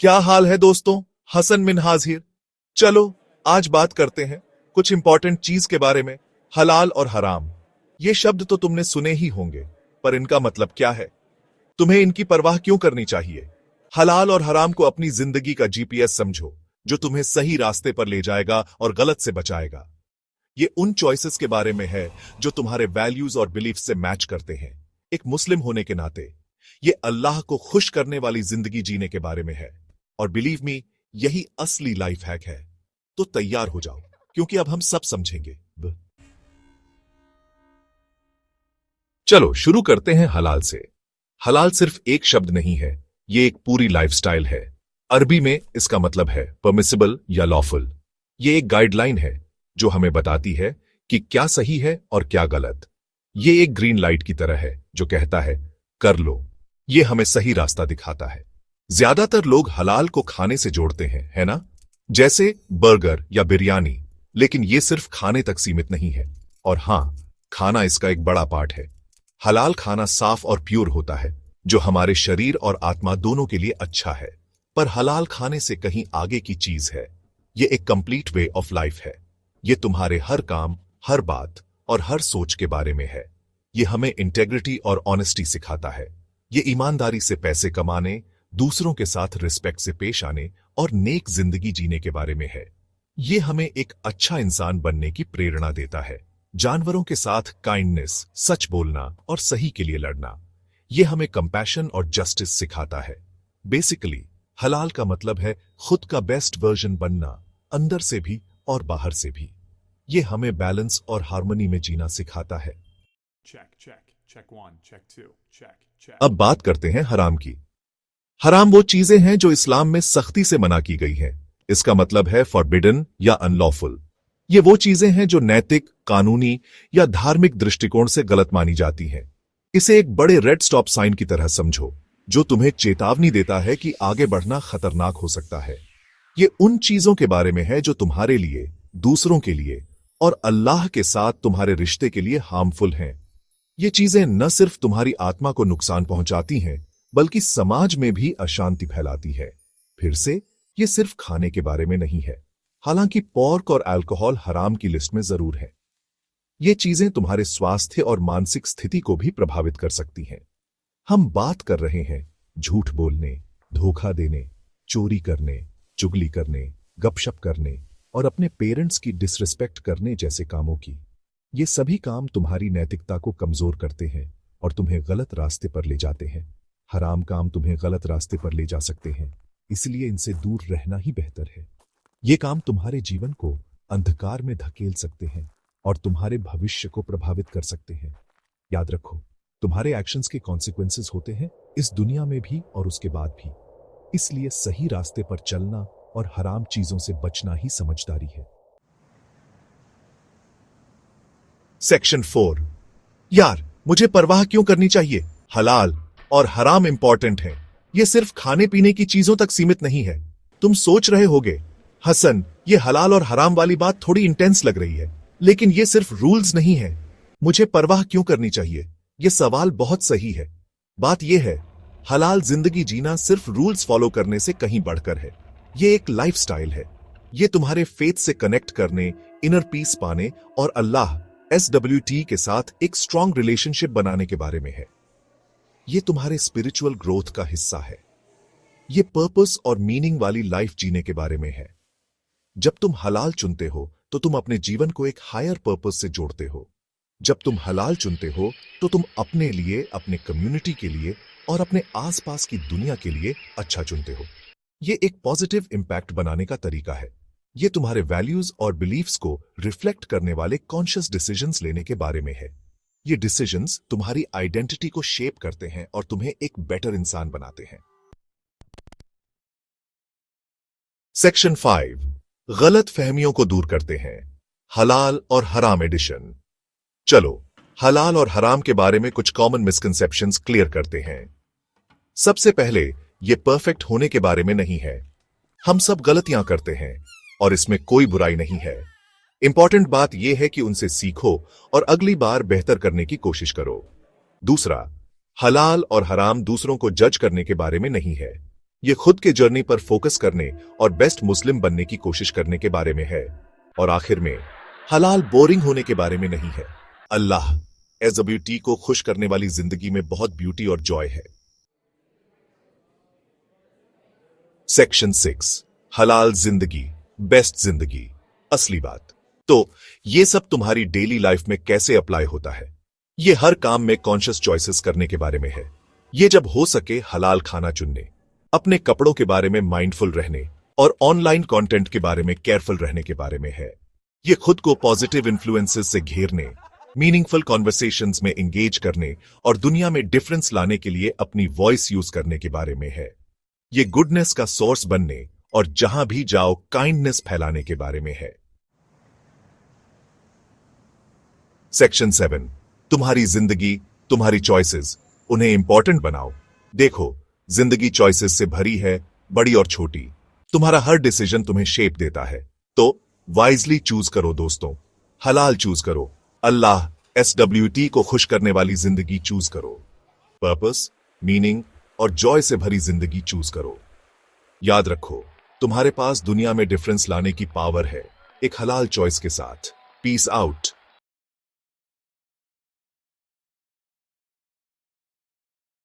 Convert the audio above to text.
क्या हाल है दोस्तों। हसन मिनहाज हियर। चलो आज बात करते हैं कुछ इंपॉर्टेंट चीज के बारे में। हलाल और हराम, ये शब्द तो तुमने सुने ही होंगे, पर इनका मतलब क्या है? तुम्हें इनकी परवाह क्यों करनी चाहिए? हलाल और हराम को अपनी जिंदगी का जीपीएस समझो, जो तुम्हें सही रास्ते पर ले जाएगा और गलत से बचाएगा। ये उन चॉइसेस के बारे में है जो तुम्हारे वैल्यूज और बिलीफ से मैच करते हैं। एक मुस्लिम होने के नाते ये अल्लाह को खुश करने वाली जिंदगी जीने के बारे में है। और बिलीव मी, यही असली लाइफ हैक है। तो तैयार हो जाओ, क्योंकि अब हम सब समझेंगे। चलो शुरू करते हैं हलाल से। हलाल सिर्फ एक शब्द नहीं है, ये एक पूरी लाइफस्टाइल है। अरबी में इसका मतलब है परमिसिबल या लॉफुल। ये एक गाइडलाइन है जो हमें बताती है कि क्या सही है और क्या गलत। ये एक ग्रीन लाइट की तरह है जो कहता है कर लो। ये हमें सही रास्ता दिखाता है। ज्यादातर लोग हलाल को खाने से जोड़ते हैं, है ना? जैसे बर्गर या बिरयानी। लेकिन ये सिर्फ खाने तक सीमित नहीं है। और हां, खाना इसका एक बड़ा पार्ट है। हलाल खाना साफ और प्योर होता है, जो हमारे शरीर और आत्मा दोनों के लिए अच्छा है। पर हलाल खाने से कहीं आगे की चीज है। ये एक कंप्लीट वे ऑफ लाइफ है। ये तुम्हारे हर काम, हर बात और हर सोच के बारे में है। ये हमें इंटेग्रिटी और ऑनेस्टी सिखाता है। ये ईमानदारी से पैसे कमाने, दूसरों के साथ रिस्पेक्ट से पेश आने और नेक जिंदगी जीने के बारे में है। ये हमें एक अच्छा इंसान बनने की प्रेरणा देता है। जानवरों के साथ काइंडनेस, सच बोलना और सही के लिए लड़ना। ये हमें कंपैशन और जस्टिस सिखाता है। बेसिकली हलाल का मतलब है खुद का बेस्ट वर्जन बनना, अंदर से भी और बाहर से भी। ये हमें बैलेंस और हार्मनी में जीना सिखाता है। अब बात करते हैं हराम की। हराम वो चीजें हैं जो इस्लाम में सख्ती से मना की गई हैं। इसका मतलब है फॉरबिडन या अनलॉफुल। ये वो चीजें हैं जो नैतिक, कानूनी या धार्मिक दृष्टिकोण से गलत मानी जाती हैं। इसे एक बड़े रेड स्टॉप साइन की तरह समझो, जो तुम्हें चेतावनी देता है कि आगे बढ़ना खतरनाक हो सकता है। ये उन चीजों के बारे में है जो तुम्हारे लिए, दूसरों के लिए और अल्लाह के साथ तुम्हारे रिश्ते के लिए हार्मफुल हैं। ये चीजें न सिर्फ तुम्हारी आत्मा को नुकसान पहुंचाती हैं, बल्कि समाज में भी अशांति फैलाती है। फिर से, ये सिर्फ खाने के बारे में नहीं है। हालांकि पोर्क और अल्कोहल हराम की लिस्ट में जरूर है। ये चीजें तुम्हारे स्वास्थ्य और मानसिक स्थिति को भी प्रभावित कर सकती हैं। हम बात कर रहे हैं झूठ बोलने, धोखा देने, चोरी करने, चुगली करने, गपशप करने और अपने पेरेंट्स की डिसरिस्पेक्ट करने जैसे कामों की। ये सभी काम तुम्हारी नैतिकता को कमजोर करते हैं और तुम्हें गलत रास्ते पर ले जाते हैं। हराम काम तुम्हें गलत रास्ते पर ले जा सकते हैं, इसलिए इनसे दूर रहना ही बेहतर है। ये काम तुम्हारे जीवन को अंधकार में धकेल सकते हैं और तुम्हारे भविष्य को प्रभावित कर सकते हैं। याद रखो, तुम्हारे एक्शंस के कॉन्सिक्वेंसेस होते हैं इस दुनिया में भी और उसके बाद भी। इसलिए सही रास्ते पर चलना और हराम चीजों से बचना ही समझदारी है। सेक्शन 4। यार, मुझे परवाह क्यों करनी चाहिए? हलाल और हराम इंपॉर्टेंट है। ये सिर्फ खाने पीने की चीजों तक सीमित नहीं है। तुम सोच रहे होगे, हसन, ये हलाल और हराम वाली बात थोड़ी इंटेंस लग रही है। लेकिन ये सिर्फ रूल्स नहीं है। मुझे परवाह क्यों करनी चाहिए? ये सवाल बहुत सही है। बात यह है, हलाल जिंदगी जीना सिर्फ रूल्स फॉलो करने से कहीं बढ़कर है। ये एक लाइफस्टाइल है। ये तुम्हारे फेथ से कनेक्ट करने, इनर पीस पाने और अल्लाह SWT के साथ एक स्ट्रॉन्ग रिलेशनशिप बनाने के बारे में है। ये तुम्हारे स्पिरिचुअल ग्रोथ का हिस्सा है। ये पर्पस और मीनिंग वाली लाइफ जीने के बारे में है। जब तुम हलाल चुनते हो तो तुम अपने जीवन को एक हायर पर्पस से जोड़ते हो। जब तुम हलाल चुनते हो तो तुम अपने लिए, अपने कम्युनिटी के लिए और अपने आसपास की दुनिया के लिए अच्छा चुनते हो। ये एक पॉजिटिव इंपैक्ट बनाने का तरीका है। ये तुम्हारे वैल्यूज और बिलीफ्स को रिफ्लेक्ट करने वाले कॉन्शियस डिसीजंस लेने के बारे में है। ये डिसीजंस तुम्हारी आइडेंटिटी को शेप करते हैं और तुम्हें एक बेटर इंसान बनाते हैं। सेक्शन 5। गलत फहमियों को दूर करते हैं। हलाल और हराम एडिशन। चलो हलाल और हराम के बारे में कुछ कॉमन मिसकंसेप्शंस क्लियर करते हैं। सबसे पहले, ये परफेक्ट होने के बारे में नहीं है। हम सब गलतियां करते हैं और इसमें कोई बुराई नहीं है। इंपॉर्टेंट बात यह है कि उनसे सीखो और अगली बार बेहतर करने की कोशिश करो। दूसरा, हलाल और हराम दूसरों को जज करने के बारे में नहीं है। ये खुद के जर्नी पर फोकस करने और बेस्ट मुस्लिम बनने की कोशिश करने के बारे में है। और आखिर में हलाल बोरिंग होने के बारे में नहीं है। अल्लाह एज अ ब्यूटी को खुश करने वाली जिंदगी में बहुत ब्यूटी और जॉय है। सेक्शन 6 हलाल जिंदगी, बेस्ट जिंदगी, असली बात। तो ये सब तुम्हारी डेली लाइफ में कैसे अप्लाई होता है? ये हर काम में कॉन्शियस चॉइसेस करने के बारे में है। ये जब हो सके हलाल खाना चुनने, अपने कपड़ों के बारे में माइंडफुल रहने और ऑनलाइन कंटेंट के बारे में केयरफुल रहने के बारे में है। ये खुद को पॉजिटिव इन्फ्लुएंसेस से घेरने, मीनिंगफुल कॉन्वर्सेशंस में एंगेज करने और दुनिया में डिफरेंस लाने के लिए अपनी वॉइस यूज करने के बारे में है। ये गुडनेस का सोर्स बनने और जहां भी जाओ काइंडनेस फैलाने के बारे में है। सेक्शन 7 तुम्हारी जिंदगी, तुम्हारी चॉइसेस, उन्हें इंपॉर्टेंट बनाओ। देखो, जिंदगी चॉइसेस से भरी है, बड़ी और छोटी। तुम्हारा हर डिसीजन तुम्हें शेप देता है। तो वाइजली चूज करो दोस्तों, हलाल चूज करो। अल्लाह SWT को खुश करने वाली जिंदगी चूज करो। पर्पस, मीनिंग और जॉय से भरी जिंदगी चूज करो। याद रखो, तुम्हारे पास दुनिया में डिफरेंस लाने की पावर है, एक हलाल चॉइस के साथ। Peace out.